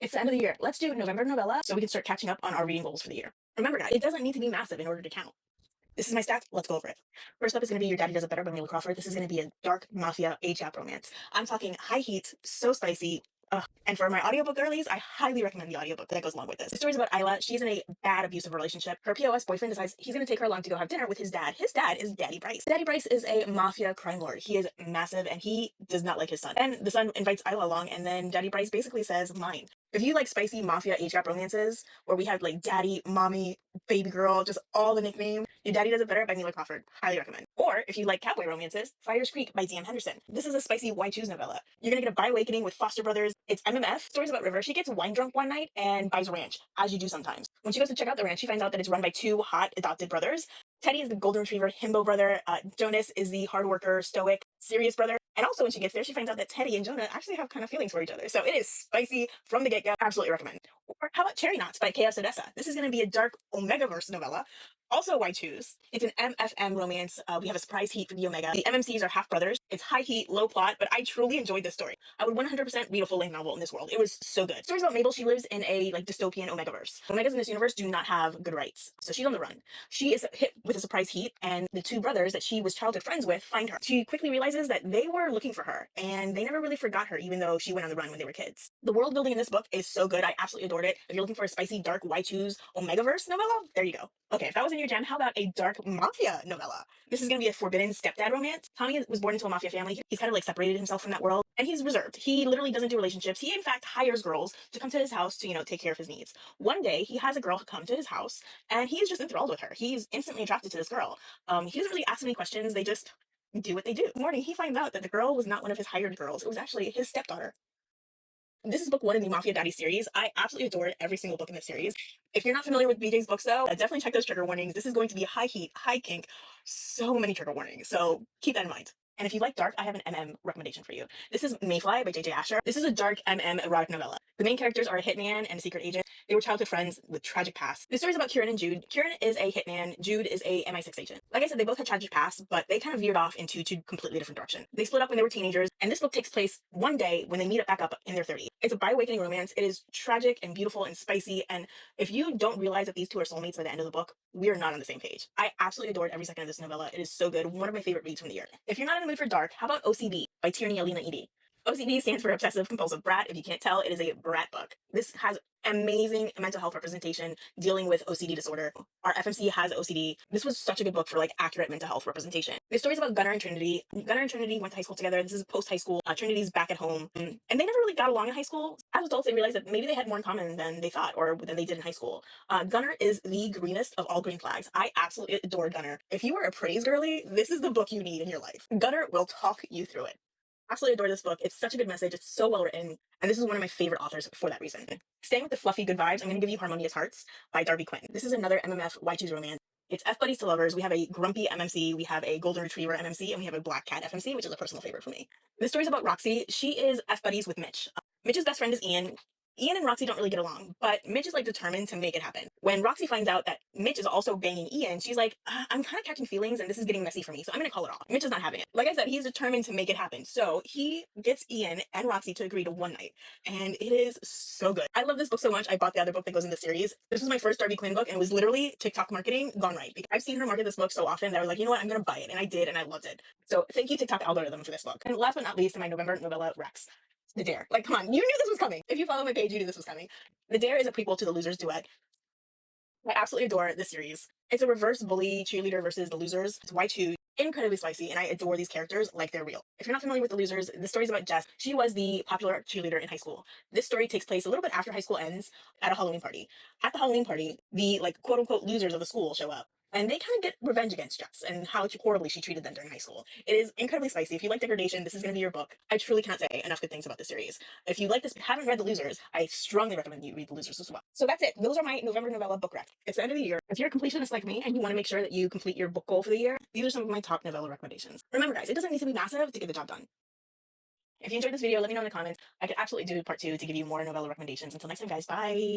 It's the end of the year. Let's do November novella so we can start catching up on our reading goals for the year. Remember, guys, it doesn't need to be massive in order to count. This is my stats. Let's go over it. First up is going to be Your Daddy Does It Better by Mila Crawford. This is going to be a dark mafia age gap romance. I'm talking high heat, so spicy. Ugh. And for my audiobook girlies, I highly recommend the audiobook that goes along with this. The story's about 𝒩ℏ𝓋. She's in a bad abusive relationship. Her POS boyfriend decides he's going to take her along to go have dinner with his dad. His dad is Daddy Bryce. Daddy Bryce is a mafia crime lord. He is massive and he does not like his son. And the son invites 𝒩ℏ𝓋 along, and then Daddy Bryce basically says, mine. If you like spicy mafia age gap romances where we have like daddy, mommy, baby girl, just all the nicknames, Your Daddy Does It Better by Mila Crawford. Highly recommend. Or if you like cowboy romances, Fires Creek by DM Henderson. This is a spicy why choose novella. You're gonna get a bi-awakening with foster brothers. It's MMF. Stories about River. She gets wine drunk one night and buys a ranch, as you do sometimes. When she goes to check out the ranch, she finds out that it's run by two hot adopted brothers. Teddy is the golden retriever himbo brother. Jonas is the hard worker, stoic, serious brother. And also when she gets there, she finds out that Teddy and Jonah actually have kind of feelings for each other. So it is spicy from the get-go. Absolutely recommend. Or how about Cherry Knots by 𝒩ℴ𝓋ℯ𝓁𝓁𝒶 Odessa? This is going to be a dark Omegaverse novella. Also why choose. It's an MFM romance. We have a surprise heat for the Omega. The MMCs are half brothers. It's high heat, low plot, but I truly enjoyed this story. I would 100% read a full-length novel in this world. It was so good. Stories about Mabel. She lives in a like dystopian Omegaverse. Omegas in this universe do not have good rights, so she's on the run. She is hit with a surprise heat, and the two brothers that she was childhood friends with find her. She quickly realizes that they were looking for her, and they never really forgot her, even though she went on the run when they were kids. The world building in this book is so good. I absolutely adored it. If you're looking for a spicy, dark, why choose Omegaverse novella, there you go. Okay, if that was in your jam, how about a dark mafia novella? This is going to be a forbidden stepdad romance. Tommy was born into a mafia family. He's kind of like separated himself from that world, and he's reserved. He literally doesn't do relationships. He, in fact, hires girls to come to his house to, take care of his needs. One day, he has a girl come to his house, and he is just enthralled with her. He's instantly attracted to this girl. He doesn't really ask any questions. They just do what they do. One morning, he finds out that the girl was not one of his hired girls. It was actually his stepdaughter. This is book one in the Mafia Daddy series. I absolutely adored every single book in this series. If you're not familiar with BJ's books, though, definitely check those trigger warnings. This is going to be high heat, high kink, so many trigger warnings. So keep that in mind. And if you like dark, I have an MM recommendation for you. This is Mayfly by J.J. Asher. This is a dark MM erotic novella. The main characters are a hitman and a secret agent. They were childhood friends with tragic pasts. The story is about Kieran and Jude. Kieran is a hitman. Jude is a MI6 agent. Like I said, they both had tragic pasts, but they kind of veered off into two completely different directions. They split up when they were teenagers, and this book takes place one day when they meet up back up in their 30s. It's a bi-awakening romance. It is tragic and beautiful and spicy, and if you don't realize that these two are soulmates by the end of the book, we are not on the same page. I absolutely adored every second of this novella. It is so good. One of my favorite reads from the year. If you're not in the mood for dark, how about OCD by Tierney Eddy? OCD stands for Obsessive Compulsive Brat. If you can't tell, it is a brat book. This has amazing mental health representation dealing with OCD disorder. Our FMC has OCD. This was such a good book for like accurate mental health representation. The story's about Gunnar and Trinity. Gunnar and Trinity went to high school together. This is post high school. Trinity's back at home, and they never really got along in high school. As adults, they realized that maybe they had more in common than they thought or than they did in high school. Gunnar is the greenest of all green flags. I absolutely adore Gunnar. If you are a praise girly, this is the book you need in your life. Gunnar will talk you through it. Absolutely adore this book. It's such a good message. It's so well written. And this is one of my favorite authors for that reason. Staying with the fluffy good vibes, I'm going to give you Harmonious Hearts by Darby Quinn. This is another MMF why choose romance. It's F buddies to lovers. We have a grumpy MMC, we have a golden retriever MMC, and we have a black cat FMC, which is a personal favorite for me. This story's about Roxy. She is F buddies with Mitch. Mitch's best friend is Ian. Ian and Roxy don't really get along, but Mitch is like determined to make it happen. When Roxy finds out that Mitch is also banging Ian, she's like, I'm kind of catching feelings and this is getting messy for me, so I'm gonna call it off. Mitch is not having it. Like I said, he's determined to make it happen. So he gets Ian and Roxy to agree to one night, and it is so good. I love this book so much, I bought the other book that goes in the series. This was my first Darby Quinn book, and it was literally TikTok marketing gone right. Because I've seen her market this book so often that I was like, you know what, I'm gonna buy it, and I did, and I loved it. So thank you, TikTok algorithm, for this book. And last but not least, in my November novella, Rex. The Dare. Like, come on, you knew this was coming. If you follow my page, you knew this was coming. The Dare is a prequel to The Losers Duet. I absolutely adore this series. It's a reverse bully cheerleader versus the losers. It's Y2, incredibly spicy, and I adore these characters like they're real. If you're not familiar with the losers, the story's about Jess. She was the popular cheerleader in high school. This story takes place a little bit after high school ends at a Halloween party. At the Halloween party, the like quote unquote losers of the school show up. And they kind of get revenge against Jess and how horribly she treated them during high school. It is incredibly spicy. If you like degradation, this is going to be your book. I truly can't say enough good things about this series. If you like this but haven't read The Losers, I strongly recommend you read The Losers as well. So that's it. Those are my November novella book rec. It's the end of the year. If you're a completionist like me and you want to make sure that you complete your book goal for the year, these are some of my top novella recommendations. Remember, guys, it doesn't need to be massive to get the job done. If you enjoyed this video, let me know in the comments. I could absolutely do part 2 to give you more novella recommendations. Until next time, guys, bye!